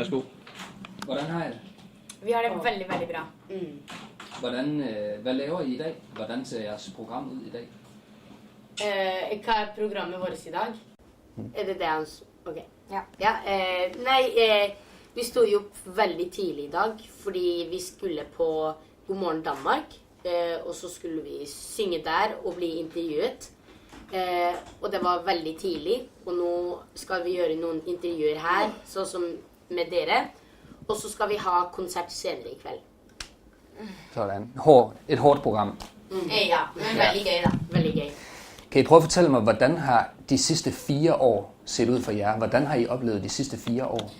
Værsgo. Hvordan har I det? Vi har det veldig, veldig bra. Hvad laver I dag? Hvordan ser jeres program ud i dag? Hva programmet vårt i dag? Det det han... Ok. Ja. Vi stod jo opp veldig tidlig i dag, fordi vi skulle på God morgen Danmark, og så skulle vi synge der og bli intervjuet. Og det var veldig tidlig, og nå skal vi gjøre noen intervjuer her, sånn som med dere, og så skal vi ha konsert senere i kveld. Sådan. Et hårdt program. Ja, men veldig gøy da. Veldig gøy. Kan I prøve at fortælle mig, hvordan har de sidste 4 år set ud for jer? Hvordan har I oplevet de sidste 4 år?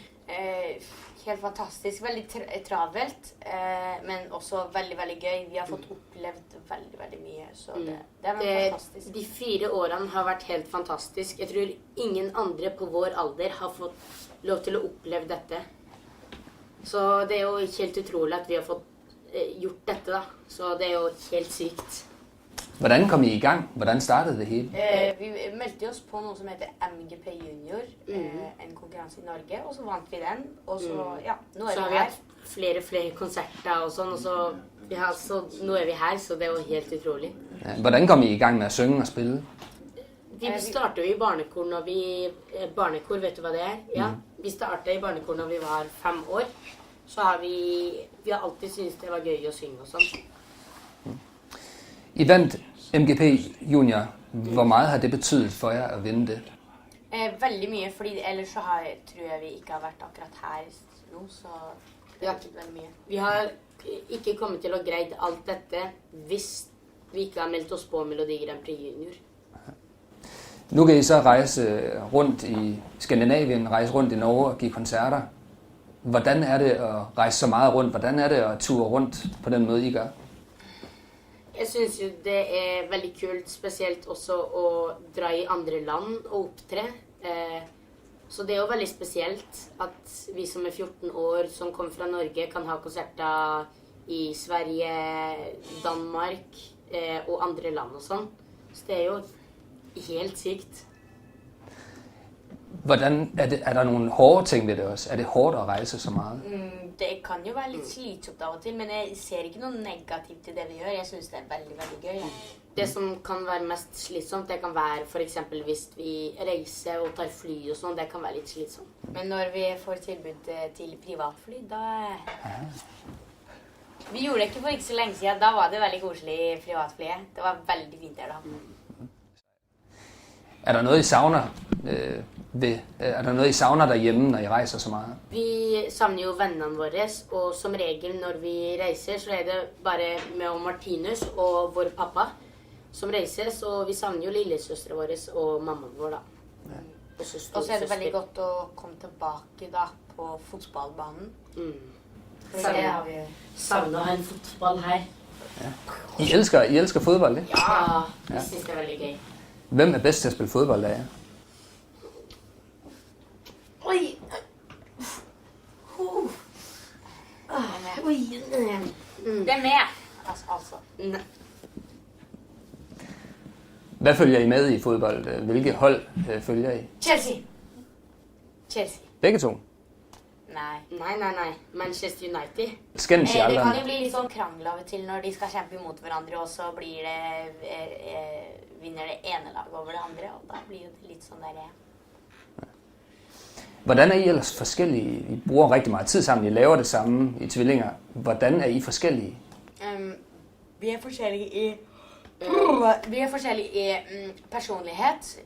Helt fantastisk. Veldig travelt, men også veldig, veldig gøy. Vi har fått opplevd veldig, veldig mye, så det har vært fantastisk. De 4 årene har vært helt fantastisk. Jeg tror ingen andre på vår alder har fått lov til å oppleve dette. Så det er jo helt utrolig at vi har fått gjort dette da. Så det er jo helt sykt. Hvordan kom I i gang? Hvordan startede det hele? Vi meldte oss på noe som heter MGP Junior, en konkurranse i Norge, og så vant vi den, og så, ja, nå Så har vi vi her. hatt flere konserter og sånn, og så, ja, så nå er vi her, så det er jo helt utrolig. Ja, hvordan kom I i gang med at synge og spille? Vi startet jo i barnekor når vi... Barnekor, vet du hva det er? Ja. Vi startet i barnekor når vi var 5 år. Så har vi har alltid syntes det var gøy å synge og sånn. I vandt MGP Junior. Hvor meget har det betydet for jer at vinde det? Veldig mye, fordi ellers så tror jeg vi ikke har vært akkurat her nå, så det har betydet veldig mye. Vi har ikke kommet til å greie alt dette hvis vi ikke har meldt oss på Melodi Grand Prix Junior. Nu kan I så rejse rundt i Skandinavien, rejse rundt i Norge og give koncerter. Hvordan er det at rejse så meget rundt? Hvordan er det at ture rundt på den måde, I gør? Jeg synes jo det er veldig kult, spesielt også å dra i andre land og opptre. Så det er jo veldig spesielt at vi som er 14 år, som kommer fra Norge, kan ha konserter i Sverige, Danmark og andre land og sånn. Så det er jo helt sykt. Hvordan er der nogle hårde ting ved det også? Er det hårdt at rejse så meget? Det kan jo være litt slitsomt av og til, men jeg ser ikke noe negativt til det vi gjør. Jeg synes det er veldig, veldig gøy. Ja. Det som kan være mest slitsomt, det kan være for eksempel hvis vi reiser og tar fly og sånn, det kan være litt slitsomt. Men når vi får tilbud til privatfly, da... Vi gjorde det ikke for ikke så lenge siden, da var det veldig koselig i privatflyet. Det var veldig fint der da. Er der noget, I savner er der noget, I savner derhjemme, når I rejser så meget? Vi savner jo vennene våre, og som regel når vi reiser, så er det bare med og Martinus og vår pappa som reiser, så vi savner jo lillesøstre våre og mammaen vår da. Ja. Og så er det veldig godt å komme tilbake da på fotballbanen. Så det har vi savnet å ha en fotball her. Ja. I elsker fodbold, ikke? Ja, jeg synes det er veldig gøy. Hvem er bedst til at spille fodbold af jer? Oi! Det er med, altså. Hvad følger I med i fodbold? Hvilke hold følger I? Chelsea. Begge to? Nei. Manchester United. Skændes I Det aldrig? kan jo bli litt sånn krangel av og til når de skal kjempe imot hverandre, og så blir det, vinner det ene laget over det andre, og da blir det litt sånn der... Hvordan er I ellers forskellige? I bruger rigtig meget tid sammen, I laver det samme i tvillinger. Hvordan er I forskellige? Vi er forskjellige i personlighet,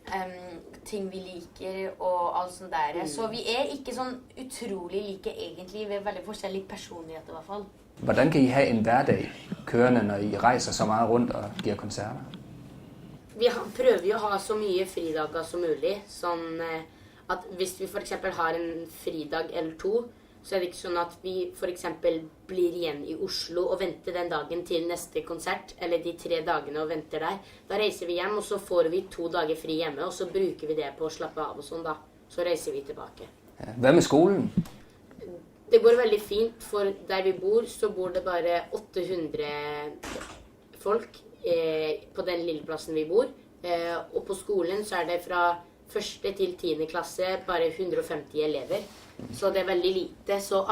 ting vi liker og alt sånt der. Så vi er ikke sånn utrolig like egentlig, vi er veldig forskjellige personligheter i hvert fall. Hvordan kan I have en hverdag kørende, når I rejser så meget rundt og giver koncerter? Vi prøver jo å ha så mye fridager som mulig, sånn at hvis vi for eksempel har en fridag eller 2, så er det ikke sånn at vi for eksempel blir igjen i Oslo og venter den dagen til neste konsert, eller de 3 dagene og venter der. Da reiser vi hjem, og så får vi 2 dager fri hjemme, og så bruker vi det på å slappe av og sånn da. Så reiser vi tilbake. Ja. Hvad med skolen? Det går veldig fint, for der vi bor, så bor det bare 800 folk på den lille plassen vi bor. Og på skolen så er det fra 1. til 10. klasse bare 150 elever. Så det er veldig lite, så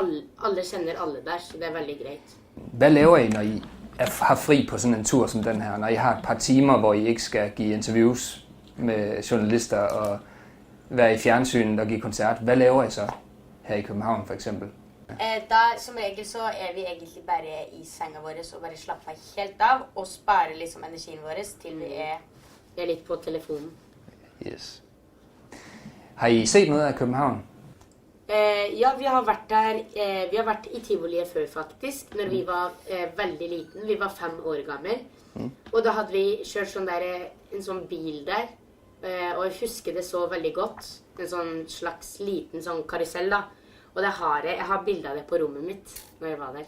alle kjenner alle der, så det er veldig greit. Hvad laver I, når I har fri på sådan en tur som den her? Når I har et par timer, hvor I ikke skal give interviews med journalister og være i fjernsynet og give koncert. Hvad laver I så her i København for eksempel? Da, som regel så vi egentlig bare i senga vår og bare slapper helt av og sparer liksom energien vår til vi Jeg er litt på telefonen. Yes. Har I set noget af København? Ja, vi har vært der. Vi har vært i Tivoliet før, faktisk, når vi var veldig liten. Vi var 5 år gammel. Og da hadde vi kjørt sånn en sånn bil der. Og jeg husker det så veldig godt. En sånn slags liten sånn karusell, da. Og det jeg har bilder av det på rommet mitt når jeg var der.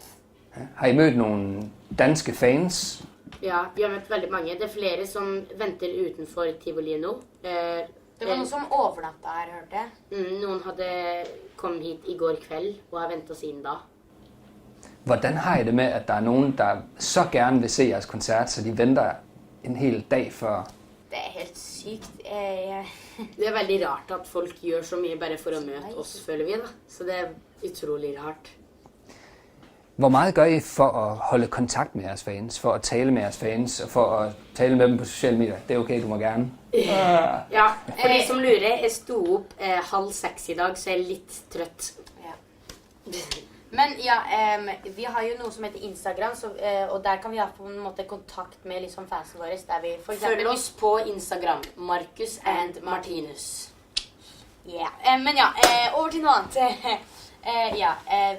Har I mødt nogle danske fans? Ja, vi har møtt veldig mange. Det er flere som venter utenfor Tivoliet nå. Det var noen som overnatta her, hørte jeg. Noen hadde kommet hit i går kveld og har ventet siden da. Hvordan har I det med, at der er nogen, der så gerne vil se jeres koncert, så de venter en hel dag før? Det er helt sykt. Det er veldig rart at folk gjør så mye bare for å møte oss, føler vi da. Så det er utrolig rart. Hvor meget gør I for at holde kontakt med jeres fans, for at tale med jeres fans, og for at tale med dem på sociale medier? Det er okay, du må gerne. Ja, for de som lurer, jeg stod opp 5:30 i dag, så jeg er litt trøtt. Ja. Men ja, vi har jo noe som heter Instagram, så, og der kan vi ha på en måte kontakt med liksom fansen våre. Der vi for eksempel, følg oss på Instagram, Marcus and Martinus. Ja, men ja, over til noe annet. Ja,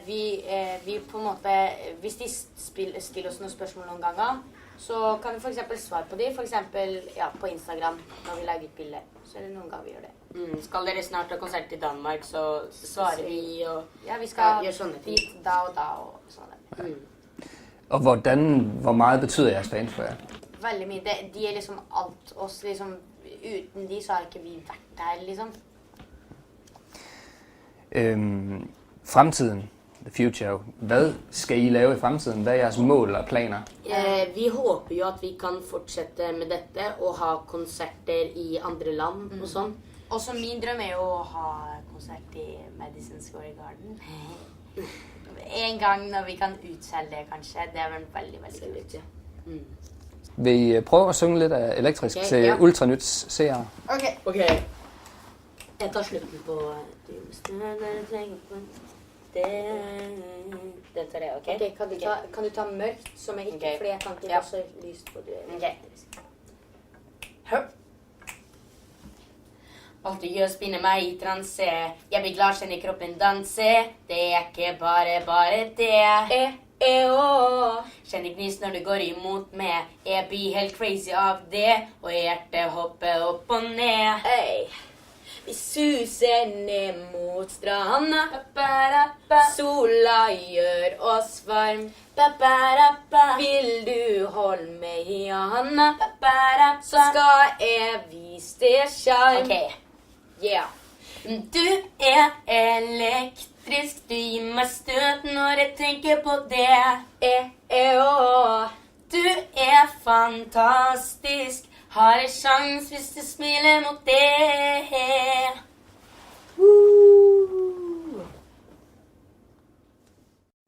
vi på en måte, hvis de stiller oss noen spørsmål noen ganger, så kan vi for eksempel svare på de, for eksempel ja, på Instagram, når vi lager et bilde. Så er det noen ganger vi gjør det. Skal dere snart ha konsert i Danmark, så svarer vi og ja, vi skal gjøre sånne ting. Da og sånn. Og hvor meget betyder jeres fans for jer? Veldig mye. De er liksom alt oss, liksom, uten de så har ikke vi vært der, liksom. Fremtiden, the future, hvad skal I lave i fremtiden? Hvad er jeres mål og planer? Vi håper jo at vi kan fortsette med dette og ha konserter i andre land og sånn. Og så min drøm er jo å ha konsert i Madison Square Garden. En gang når vi kan utselge det, kanskje. Det er vel veldig, veldig kult. Vil I prøve at synge lidt af elektrisk til Ultranyt seere? Ok. Jeg tar slutten på det tar jeg, ok? Ok, kan du ta mørkt, som jeg ikke, Ok. fordi jeg kan ikke Ja. også lyst på det. Ok. Hør. Alltid gjør spinne meg i transe. Jeg blir glad, kjenner kroppen danse. Det er ikke bare det. Kjenner gnis når du går imot meg. Jeg blir helt crazy av det, og hjertet hopper opp og ned. Vi suser ned mot stranda. Sola gjør oss varm. Vil du holde meg i handa, så skal jeg vise deg sjarm. Ok. Yeah. Du er elektrisk, du gir meg støt når jeg tenker på det. Du er fantastisk, har en sjans hvis du smiler mot det.